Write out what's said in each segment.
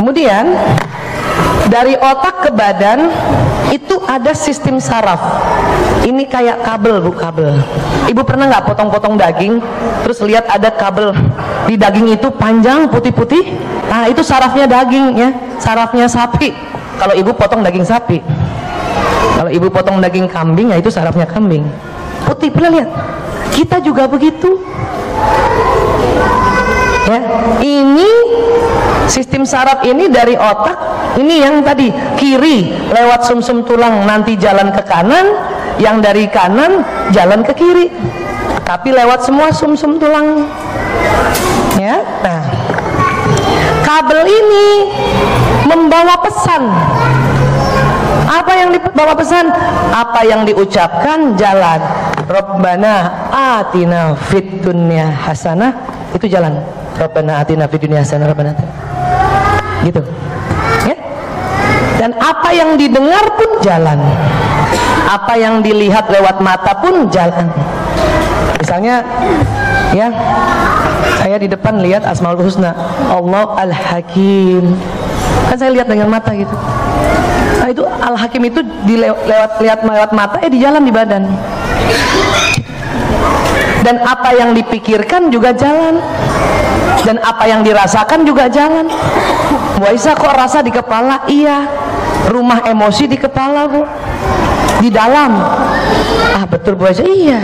Kemudian dari otak ke badan itu ada sistem saraf. Ini kayak kabel, Bu, kabel. Ibu pernah nggak potong-potong daging terus lihat ada kabel di daging itu panjang putih-putih? Nah, itu sarafnya daging ya, sarafnya sapi. Kalau ibu potong daging sapi, kalau ibu potong daging kambing, ya itu sarafnya kambing. Putih, pernah lihat? Kita juga begitu. Ya, ini sistem saraf ini dari otak. Ini yang tadi kiri lewat sumsum tulang nanti jalan ke kanan, yang dari kanan jalan ke kiri, tapi lewat semua sumsum tulang. Ya, nah, kabel ini membawa pesan. Apa yang dibawa pesan? Apa yang diucapkan jalan. Rabbana atina fid dunya hasanah, itu jalan. Rabbana atina fid dunya hasanah, Rabbana atina. Gitu. Ya. Dan apa yang didengar pun jalan. Apa yang dilihat lewat mata pun jalan. Misalnya ya, saya di depan lihat Asmaul Husna, Allah Al-Hakim. Kan saya lihat dengan mata gitu. Nah, itu Al-Hakim itu lewat mata, di jalan di badan. Dan apa yang dipikirkan juga jalan. Dan apa yang dirasakan juga jalan. Bu Aisyah, kok rasa di kepala? Iya. Rumah emosi di kepala, Bu. Di dalam. Ah, betul Bu Aisyah. Iya.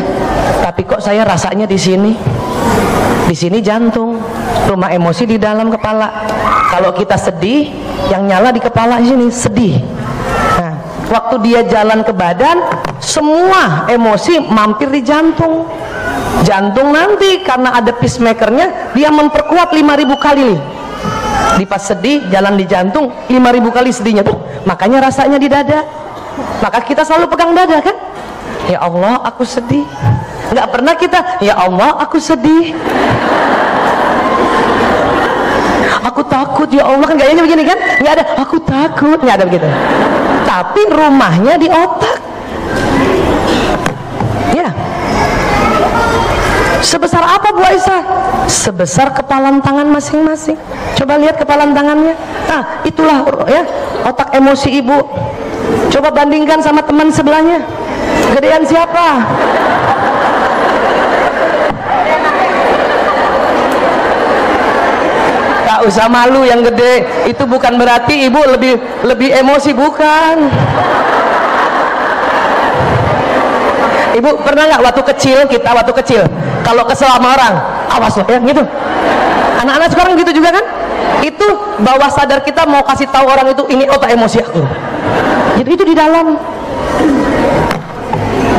Tapi kok saya rasanya di sini? Di sini jantung. Rumah emosi di dalam kepala. Kalau kita sedih, yang nyala di kepala di sini, sedih. Nah, waktu dia jalan ke badan, semua emosi mampir di jantung. Jantung nanti karena ada pacemakernya, dia memperkuat 5.000 kali. Di pas sedih, jalan di jantung 5.000 kali sedihnya tuh. Makanya rasanya di dada. Maka kita selalu pegang dada kan? Ya Allah, aku sedih. Nggak pernah kita, ya Allah, aku sedih. Aku takut, ya Allah, kan gayanya begini kan? Nggak ada, aku takut, nggak ada begitu. Tapi rumahnya di otak. Ya. Sebesar apa Bu Aisyah? Sebesar kepalan tangan masing-masing. Coba lihat kepalan tangannya. Nah, itulah ya otak emosi ibu. Coba bandingkan sama teman sebelahnya. Gedean siapa? Gak usah malu yang gede. Itu bukan berarti ibu lebih emosi, bukan. Ibu pernah nggak waktu kecil kalau kesel sama orang, awas loh ya gitu. Anak-anak sekarang gitu juga kan? Itu bawah sadar kita mau kasih tahu orang itu, ini otak emosi aku. Itu di dalam.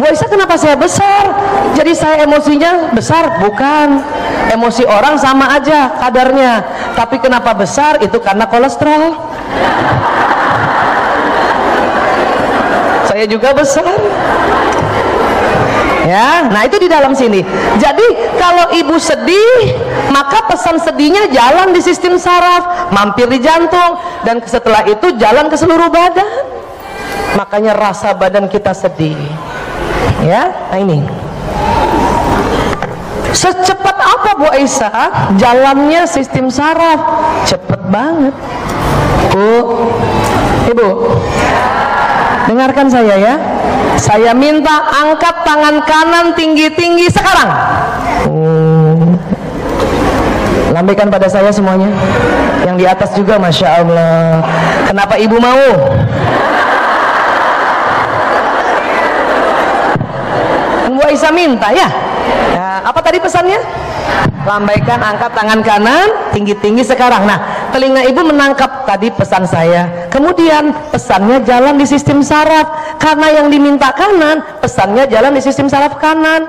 Bu Aisyah, kenapa saya besar? Jadi saya emosinya besar? Bukan. Emosi orang sama aja kadarnya. Tapi kenapa besar? Itu karena kolesterol. Saya juga besar. Ya, nah itu di dalam sini. Jadi kalau ibu sedih, maka pesan sedihnya jalan di sistem saraf, mampir di jantung, dan setelah itu jalan ke seluruh badan. Makanya rasa badan kita sedih. Ya, nah ini. Secepat apa Bu Aisyah jalannya sistem saraf? Cepet banget. Bu, Ibu, dengarkan saya ya. Saya minta angkat tangan kanan tinggi-tinggi sekarang. Lambaikan pada saya semuanya. Yang di atas juga, Masya Allah. Kenapa ibu mau? Bu Aisyah minta ya. Nah, apa tadi pesannya? Lambaikan, angkat tangan kanan tinggi-tinggi sekarang. Nah, telinga ibu menangkap tadi pesan saya. Kemudian pesannya jalan di sistem saraf. Karena yang diminta kanan, pesannya jalan di sistem saraf kanan.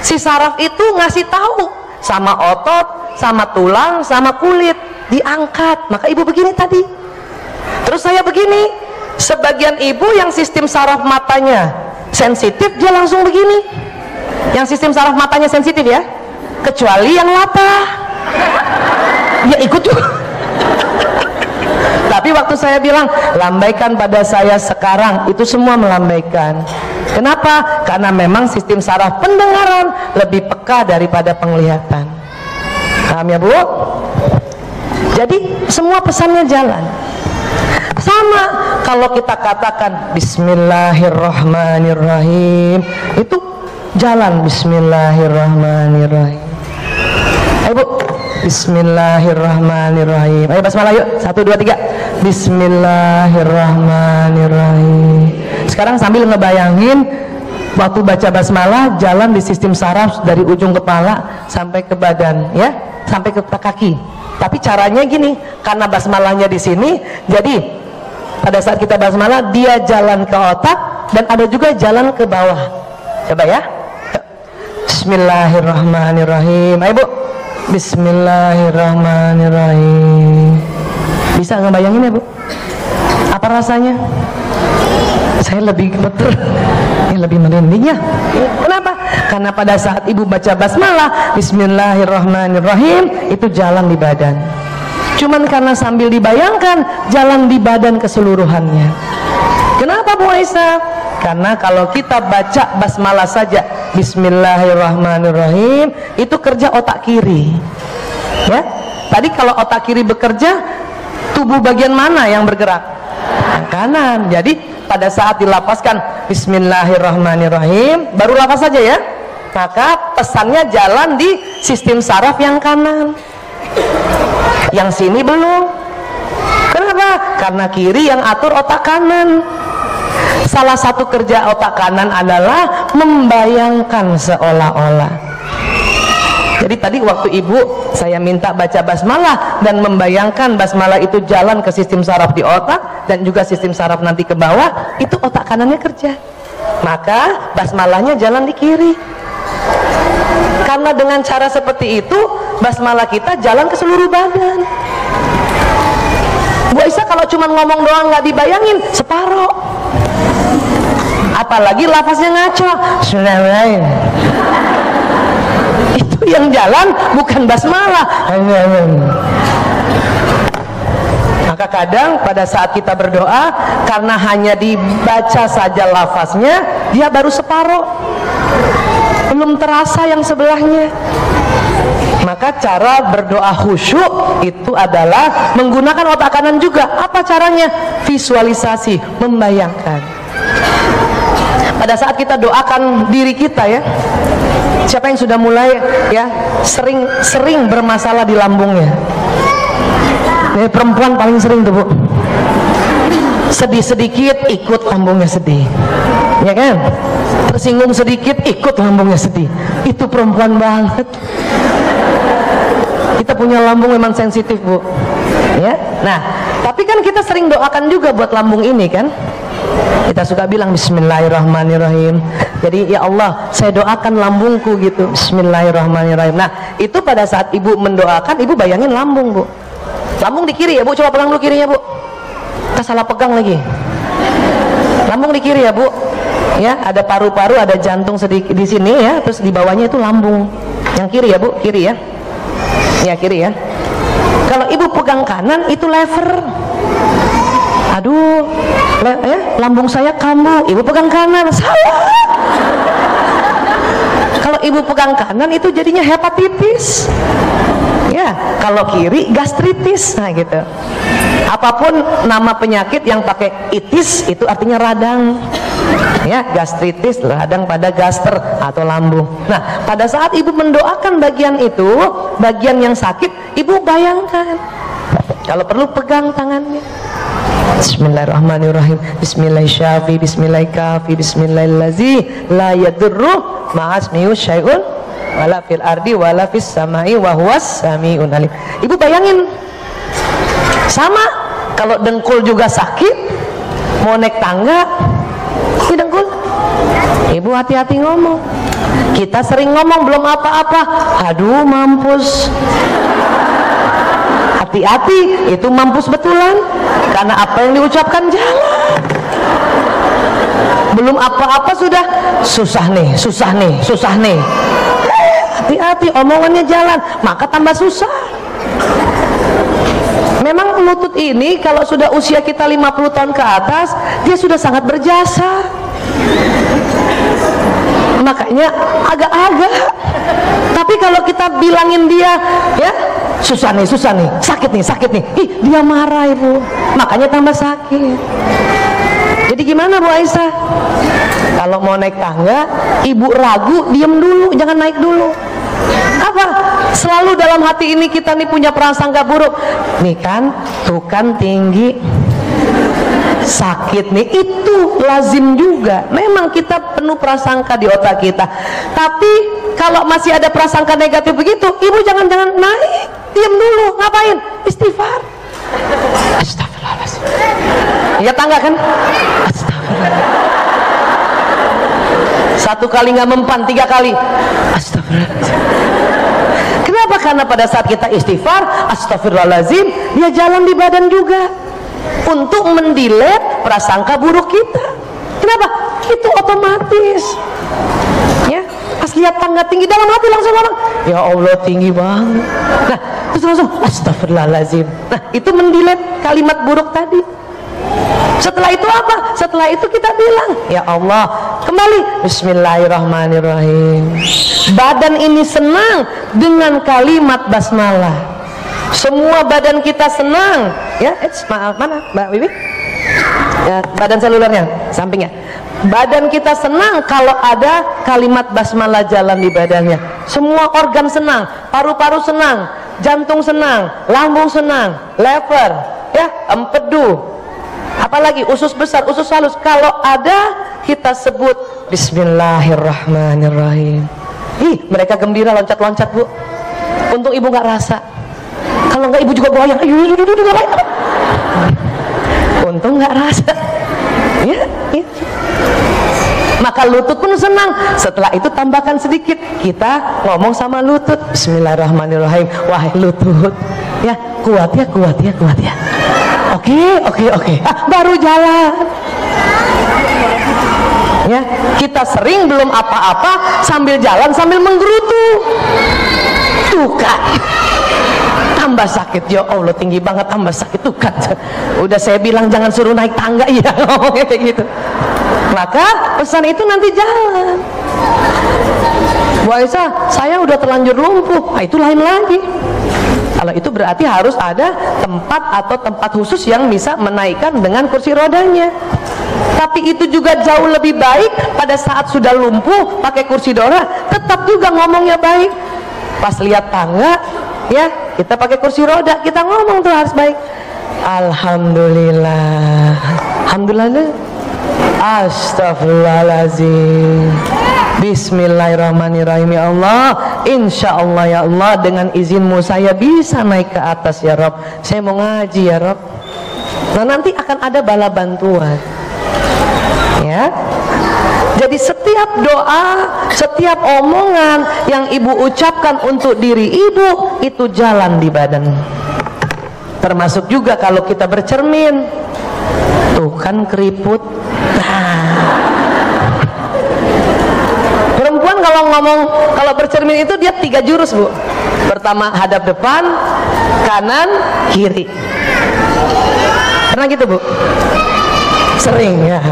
Si saraf itu ngasih tahu sama otot, sama tulang, sama kulit, diangkat. Maka ibu begini tadi. Terus saya begini. Sebagian ibu yang sistem saraf matanya sensitif, dia langsung begini. Yang sistem saraf matanya sensitif ya, kecuali yang latah, dia ikut juga. Tapi waktu saya bilang lambaikan pada saya sekarang, itu semua melambaikan. Kenapa? Karena memang sistem saraf pendengaran lebih peka daripada penglihatan. Paham ya Bu? Jadi semua pesannya jalan. Sama kalau kita katakan Bismillahirrahmanirrahim, itu jalan Bismillahirrahmanirrahim. Ayo Bu, Bismillahirrahmanirrahim. Ayo basmalah yuk, 1, 2, 3. Bismillahirrahmanirrahim. Sekarang sambil ngebayangin waktu baca basmalah jalan di sistem saraf dari ujung kepala sampai ke badan, ya, sampai ke kaki. Tapi caranya gini, karena basmalahnya di sini, jadi pada saat kita basmalah dia jalan ke otak dan ada juga jalan ke bawah. Coba ya. Bismillahirrahmanirrahim. Ayo Bu. Bismillahirrahmanirrahim. Bisa ngebayangin ya Bu? Apa rasanya? Saya lebih betul, lebih merinding ya. Kenapa? Karena pada saat ibu baca basmalah Bismillahirrahmanirrahim, itu jalan di badan. Cuman karena sambil dibayangkan jalan di badan keseluruhannya. Kenapa Bu Aisyah? Karena kalau kita baca basmalah saja Bismillahirrahmanirrahim, itu kerja otak kiri. Ya, tadi kalau otak kiri bekerja, tubuh bagian mana yang bergerak? Kanan. Jadi pada saat dilafazkan Bismillahirrahmanirrahim, baru lafaz saja ya, maka pesannya jalan di sistem saraf yang kanan. Yang sini belum. Kenapa? Karena kiri yang atur otak kanan. Salah satu kerja otak kanan adalah membayangkan seolah-olah. Jadi tadi waktu ibu saya minta baca basmalah dan membayangkan basmalah itu jalan ke sistem saraf di otak dan juga sistem saraf nanti ke bawah, itu otak kanannya kerja. Maka basmalahnya jalan di kiri. Karena dengan cara seperti itu basmalah kita jalan ke seluruh badan. Bu Aisyah kalau cuma ngomong doang nggak dibayangin, separoh. Apalagi lafaznya ngaco. Itu yang jalan bukan basmalah. Maka kadang pada saat kita berdoa, karena hanya dibaca saja lafaznya, dia baru separoh, belum terasa yang sebelahnya. Maka cara berdoa khusyuk itu adalah menggunakan otak kanan juga. Apa caranya? Visualisasi, membayangkan. Pada saat kita doakan diri kita ya, siapa yang sudah mulai ya sering bermasalah di lambungnya? Ini perempuan paling sering tuh Bu. Sedih sedikit ikut lambungnya sedih, ya kan? Tersinggung sedikit ikut lambungnya sedih. Itu perempuan banget. Kita punya lambung memang sensitif Bu, ya. Nah, tapi kan kita sering doakan juga buat lambung ini kan. Kita suka bilang Bismillahirrahmanirrahim. Jadi ya Allah, saya doakan lambungku gitu. Bismillahirrahmanirrahim. Nah, itu pada saat ibu mendoakan, ibu bayangin lambung Bu. Lambung di kiri ya Bu, coba pegang dulu kirinya Bu. Kita salah pegang lagi. Lambung di kiri ya Bu. Ya, ada paru-paru, ada jantung sedikit di sini ya, terus di bawahnya itu lambung. Yang kiri ya Bu, kiri ya. Ya kiri ya. Kalau ibu pegang kanan itu lever. Aduh, lambung saya kambuh. Ibu pegang kanan, salah. Kalau ibu pegang kanan itu jadinya hepatitis. Ya, kalau kiri gastritis. Nah gitu. Apapun nama penyakit yang pakai itis itu artinya radang. Ya, gastritis, radang pada gaster atau lambung. Nah, pada saat ibu mendoakan bagian itu, bagian yang sakit, ibu bayangkan. Kalau perlu pegang tangannya. Bismillahirrahmanirrahim. Bismillahirrahmanirrahim. Bismillahirrahmanirrahim. Bismillahirrahmanirrahim. La yadurru ma'asmi'u syai'un wala fil ardi wala fis samai wa huwas sami'un alim. Ibu bayangin. Sama kalau dengkul juga sakit, mau naik tangga, ini dengkul. Ibu hati-hati ngomong. Kita sering ngomong belum apa-apa, aduh mampus. Hati-hati, itu mampus betulan. Karena apa yang diucapkan jalan. Belum apa-apa sudah susah nih, susah nih, susah nih. Hati-hati, omongannya jalan, maka tambah susah. Memang lutut ini kalau sudah usia kita 50 tahun ke atas, dia sudah sangat berjasa. Makanya agak-agak. Tapi kalau kita bilangin dia, ya susah nih, sakit nih. Ih, dia marah ibu, makanya tambah sakit. Jadi gimana Bu Aisyah? Kalau mau naik tangga, ibu ragu, diem dulu, jangan naik dulu. Apa? Selalu dalam hati ini kita nih punya prasangka buruk. Nih kan, tuh kan tinggi, sakit nih, itu lazim juga. Memang kita penuh prasangka di otak kita. Tapi kalau masih ada prasangka negatif begitu, ibu jangan naik, diam dulu. Ngapain? Istighfar. Astagfirullahaladzim. Ya tangga kan? Astagfirullah. 1 kali nggak mempan, 3 kali. Astagfirullahaladzim. Kenapa? Karena pada saat kita istighfar, astagfirullahaladzim, dia jalan di badan juga untuk mendelete prasangka buruk kita. Kenapa? Itu otomatis. Ya, pas lihat tangga tinggi, dalam hati langsung ngomong, ya Allah tinggi banget. Nah, terus langsung astagfirullahaladzim. Nah, itu mendelete kalimat buruk tadi. Setelah itu apa? Setelah itu kita bilang, ya Allah, kembali bismillahirrahmanirrahim. Badan ini senang dengan kalimat basmalah. Semua badan kita senang. Ya, maaf, mana Mbak Wiwi? Ya, badan selulernya, sampingnya. Badan kita senang kalau ada kalimat basmalah jalan di badannya. Semua organ senang, paru-paru senang, jantung senang, lambung senang, lever, ya, empedu. Apalagi usus besar, usus halus, kalau ada kita sebut bismillahirrahmanirrahim. Ih, mereka gembira loncat-loncat Bu. Untung ibu nggak rasa. Kalau nggak ibu juga goyang. Untung nggak rasa. Ya. Maka lutut pun senang. Setelah itu tambahkan sedikit, kita ngomong sama lutut, bismillahirrahmanirrahim. Wahai lutut, ya kuat ya. Oke. Baru jalan. Ya, kita sering belum apa-apa sambil jalan sambil menggerutu. Tuh kan, tambah sakit. Ya Allah, tinggi banget, tambah sakit. Tuh kan, udah saya bilang jangan suruh naik tangga, iya ngomongnya kayak gitu. Maka pesan itu nanti jalan. Bu Aisyah, saya udah terlanjur lumpuh. Nah, itu lain lagi. Kalau itu berarti harus ada tempat khusus yang bisa menaikkan dengan kursi rodanya. Tapi itu juga jauh lebih baik pada saat sudah lumpuh pakai kursi roda, tetap juga ngomongnya baik. Pas lihat tangga, ya kita pakai kursi roda, kita ngomong tuh harus baik. Alhamdulillah, astagfirullahaladzim, bismillahirrahmanirrahim. Ya Allah, insya Allah ya Allah, dengan izinmu saya bisa naik ke atas ya Rob. Saya mau ngaji ya Rob. Nah, nanti akan ada bala bantuan. Ya. Jadi setiap doa, setiap omongan yang ibu ucapkan untuk diri ibu, itu jalan di badan. Termasuk juga kalau kita bercermin. Tuh kan keriput. Perempuan kalau ngomong, kalau bercermin itu dia 3 jurus Bu. Pertama hadap depan, kanan, kiri. Pernah gitu Bu? Sering ya.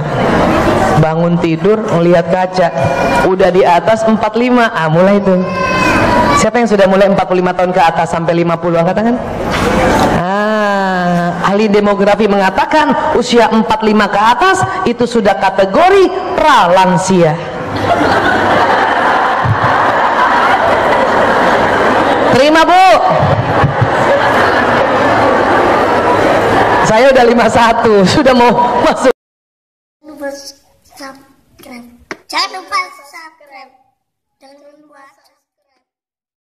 Bangun tidur melihat kaca, udah di atas 45, mulai itu. Siapa yang sudah mulai 45 tahun ke atas sampai 50, angkat tangan. Ahli demografi mengatakan usia 45 ke atas itu sudah kategori pralansia. Terima Bu. Saya udah 51, sudah mau masuk. Jangan lupa subscribe. Jangan lupa subscribe. Jangan lupa subscribe.